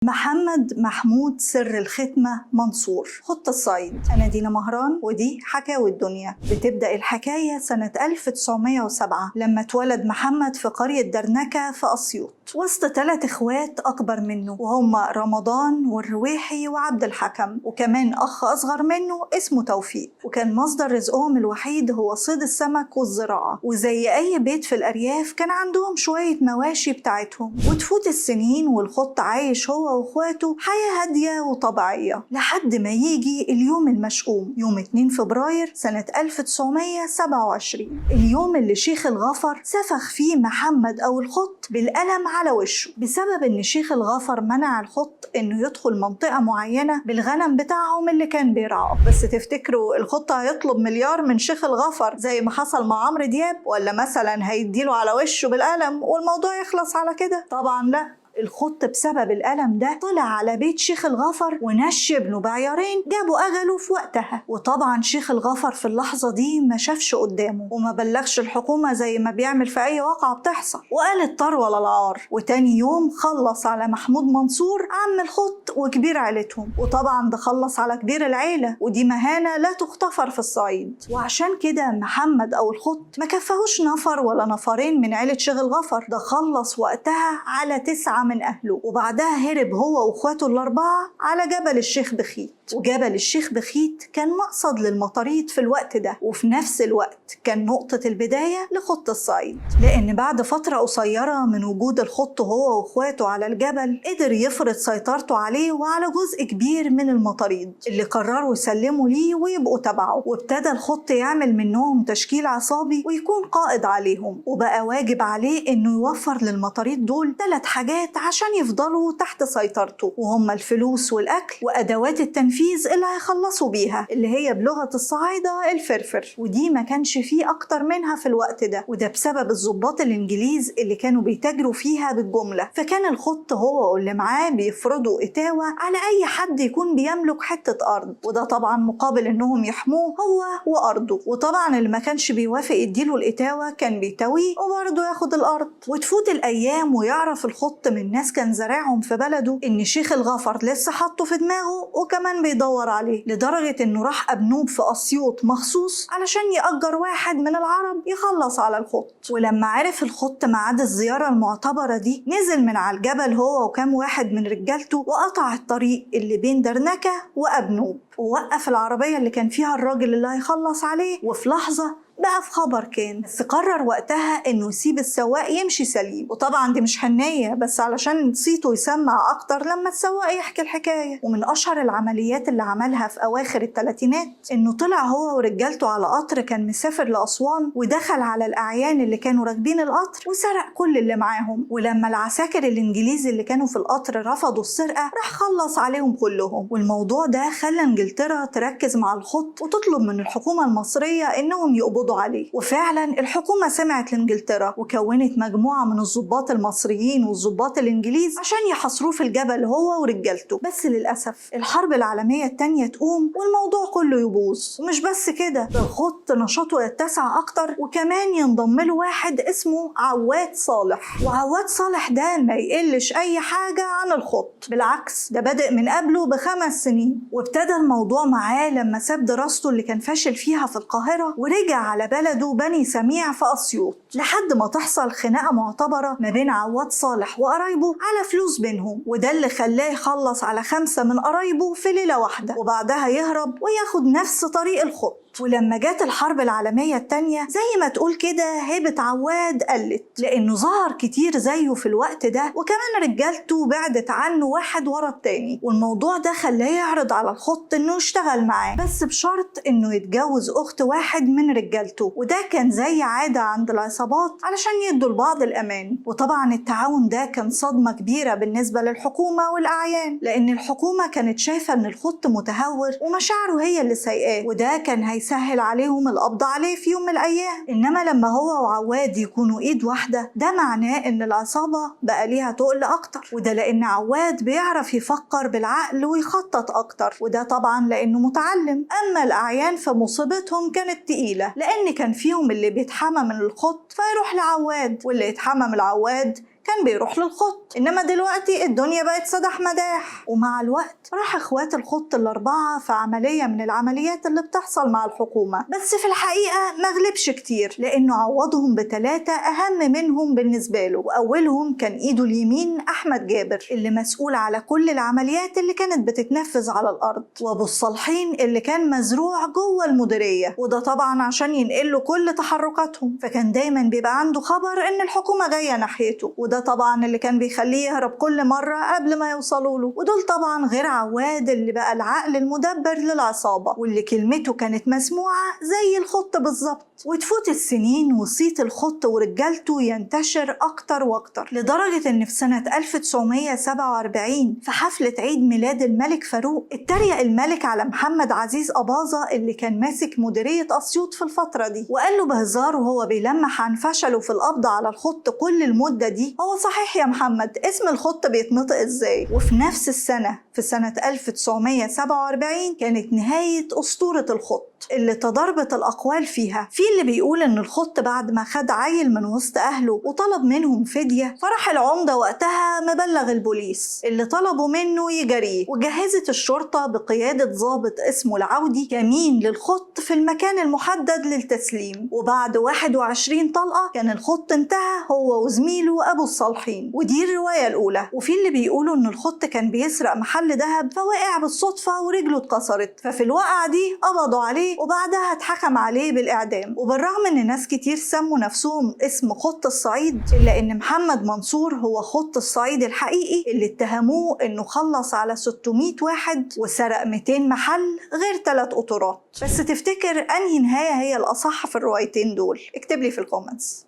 محمد محمود سر الختمة منصور، خط الصعيد. أنا دينا مهران ودي حكاوي الدنيا. بتبدأ الحكاية سنة 1907 لما اتولد محمد في قرية درنكة في أسيوط وسط 3 إخوات أكبر منه، وهم رمضان والرويحي وعبد الحكم، وكمان أخ أصغر منه اسمه توفيق. وكان مصدر رزقهم الوحيد هو صيد السمك والزراعة، وزي أي بيت في الأرياف كان عندهم شوية مواشي بتاعتهم. وتفوت السنين والخط عايش هو واخواته حياة هادية وطبيعية لحد ما يجي اليوم المشؤوم، يوم 2 فبراير سنة 1927، اليوم اللي شيخ الغفر سفخ فيه محمد أو الخط بالقلم على وشه بسبب إن شيخ الغفر منع الخط إنه يدخل منطقة معينة بالغنم بتاعهم اللي كان بيرعاه. بس تفتكروا الخط هيطلب مليار من شيخ الغفر زي ما حصل مع عمرو دياب، ولا مثلا هيديله على وشه بالقلم والموضوع يخلص على كده؟ طبعا لا. الخط بسبب الألم ده طلع على بيت شيخ الغفر ونش ابنه بعيارين جابوا أجله في وقتها. وطبعا شيخ الغفر في اللحظة دي ما شافش قدامه وما بلغش الحكومة زي ما بيعمل في أي واقعة بتحصل، وقال الطروة للعار. وتاني يوم خلص على محمود منصور عم الخط وكبير عيلتهم، وطبعا ده خلص على كبير العيلة، ودي مهانة لا تغتفر في الصعيد. وعشان كده محمد أو الخط ما كفهوش نفر ولا نفرين من عيلة شيخ الغفر، ده خلص وقتها على 9 من أهله، وبعدها هرب هو وأخواته ال4 على جبل الشيخ بخيت. وجبل الشيخ بخيت كان مقصد للمطاريد في الوقت ده، وفي نفس الوقت كان نقطة البداية لخط الصعيد، لأن بعد فترة قصيرة من وجود الخط هو وأخواته على الجبل قدر يفرض سيطرته عليه وعلى جزء كبير من المطاريد اللي قرروا يسلموا ليه ويبقوا تبعه. وابتدى الخط يعمل منهم تشكيل عصابي ويكون قائد عليهم، وبقى واجب عليه إنه يوفر للمطاريد دول 3 حاجات عشان يفضلوا تحت سيطرته، وهم الفلوس والأكل وأدوات التنفيذ اللي هيخلصوا بيها، اللي هي بلغة الصعايدة الفرفر، ودي ما كانش فيه أكتر منها في الوقت ده، وده بسبب الضباط الإنجليز اللي كانوا بيتاجروا فيها بالجملة. فكان الخط هو واللي معاه بيفرضوا إتاوة على أي حد يكون بيملك حتة أرض، وده طبعا مقابل إنهم يحموه هو وأرضه. وطبعا اللي ما كانش بيوافق يديله الإتاوة كان بيتاويه وبرضه ياخد الأرض. وتفوت الأيام ويعرف الخط من ناس كان زارعهم في بلده إن شيخ الغفر لسه حطه في دماغه وكمان بيدور عليه، لدرجة إنه راح أبنوب في أسيوط مخصوص علشان يأجر واحد من العرب يخلص على الخط. ولما عرف الخط ميعاد الزيارة المعتبرة دي نزل من على الجبل هو وكام واحد من رجالته وقطع الطريق اللي بين درنكة وأبنوب، ووقف العربية اللي كان فيها الراجل اللي هيخلص عليه. وفي لحظة بقى في خبر كان، بس قرر وقتها انه يسيب السواق يمشي سليم. وطبعا دي مش حنية، بس علشان صيته يسمع اكتر لما السواق يحكي الحكاية. ومن اشهر العمليات اللي عملها في اواخر الثلاثينات انه طلع هو ورجالته على قطر كان مسافر لاسوان، ودخل على الاعيان اللي كانوا راكبين القطر وسرق كل اللي معاهم. ولما العساكر الانجليز اللي كانوا في القطر رفضوا السرقة راح خلص عليهم كلهم. والموضوع ده خلى انجلترا تركز مع الخط وتطلب من الحكومة المصرية انهم يقبضوا عليه. وفعلا الحكومة سمعت لانجلترا وكونت مجموعة من الضباط المصريين والضباط الانجليز عشان يحاصروه في الجبل هو ورجالته. بس للأسف الحرب العالمية التانية تقوم والموضوع كله يبوظ. ومش بس كده، ده الخط نشاطه يتسع اكتر وكمان ينضم له واحد اسمه عواد صالح. وعواد صالح ده ما يقلش اي حاجة عن الخط، بالعكس ده بدأ من قبله ب5 سنين. وابتدى الموضوع معاه لما ساب دراسته اللي كان فاشل فيها في القاهرة ورجع على بلده بني سميع في أسيوط، لحد ما تحصل خناقة معتبرة ما بين عواد صالح وقرايبه على فلوس بينهم، وده اللي خلاه يخلص على 5 من قرايبه في ليلة واحدة، وبعدها يهرب وياخد نفس طريق الخط. ولما جت الحرب العالمية التانية زي ما تقول كده هيبة عواد قلت، لأنه ظهر كتير زيه في الوقت ده، وكمان رجالته بعدت عنه واحد ورا التاني. والموضوع ده خلاه يعرض على الخط إنه يشتغل معاه، بس بشرط إنه يتجوز أخت واحد من رجالته، وده كان زي عادة عند العصابات علشان يدوا لبعض الأمان. وطبعا التعاون ده كان صدمة كبيرة بالنسبة للحكومة والأعيان، لأن الحكومة كانت شايفة إن الخط متهور ومشاعره هي اللي سايقاه، وده كان هيسهل عليهم القبض عليه في يوم من الأيام. إنما لما هو وعواد يكونوا إيد واحدة ده معناه إن العصابة بقى ليها تقل أكتر، وده لأن عواد بيعرف يفكر بالعقل ويخطط أكتر، وده طبعا لأنه متعلم. أما الأعيان فمصيبتهم كانت تقيلة، لأن كان فيهم اللي بيتحمى من الخط فيروح لعواد، واللي يتحمى من العواد كان بيروح للخط، إنما دلوقتي الدنيا بقت سدح مداح. ومع الوقت راح إخوات الخط الأربعة في عملية من العمليات اللي بتحصل مع الحكومة، بس في الحقيقة مغلبش كتير لأنه عوضهم ب3 أهم منهم بالنسبة له. وأولهم كان إيده اليمين أحمد جابر اللي مسؤول على كل العمليات اللي كانت بتتنفذ على الأرض، وأبو الصالحين اللي كان مزروع جوه المديرية، وده طبعا عشان ينقل له كل تحركاتهم، فكان دايما بيبقى عنده خبر إن الحكومة جاية ناحيته، وده طبعا اللي كان بيخليه يهرب كل مرة قبل ما يوصلوا له. ودول طبعا غير عواد اللي بقى العقل المدبر للعصابة واللي كلمته كانت مسموعة زي الخط بالظبط. وتفوت السنين وصيت الخط ورجالته ينتشر أكتر وأكتر، لدرجة إن في سنة 1947 في حفلة عيد ميلاد الملك فاروق اتريق الملك على محمد عزيز أباظة اللي كان ماسك مديرية أسيوط في الفترة دي، وقال له بهزار وهو بيلمح عن فشله في القبض على الخط كل المدة دي: هو صحيح يا محمد اسم الخط بيتنطق إزاي؟ وفي نفس السنة، في سنة 1947 كانت نهاية أسطورة الخط اللي تضاربت الأقوال فيها. في اللي بيقول إن الخط بعد ما خد عيل من وسط أهله وطلب منهم فدية، فرح العمدة وقتها مبلغ البوليس اللي طلبوا منه يجريه، وجهزت الشرطة بقيادة ضابط اسمه العودي كمين للخط في المكان المحدد للتسليم. وبعد 21 طلقة كان الخط انتهى هو وزميله أبو الصالحين. ودي الرواية الأولى. وفي اللي بيقولوا إن الخط كان بيسرق محل ذهب فوقع بالصدفة ورجله اتكسرت، ففي الوقعة دي قبضوا عليه وبعدها اتحكم عليه بالإعدام. وبالرغم إن ناس كتير سموا نفسهم اسم خط الصعيد، إلا إن محمد منصور هو خط الصعيد الحقيقي اللي اتهموه إنه خلص على 600 واحد وسرق 200 محل غير 3 قطورات. بس تفتكر أنهي نهاية هي الأصح في الروايتين دول؟ اكتب لي في الكومنتس.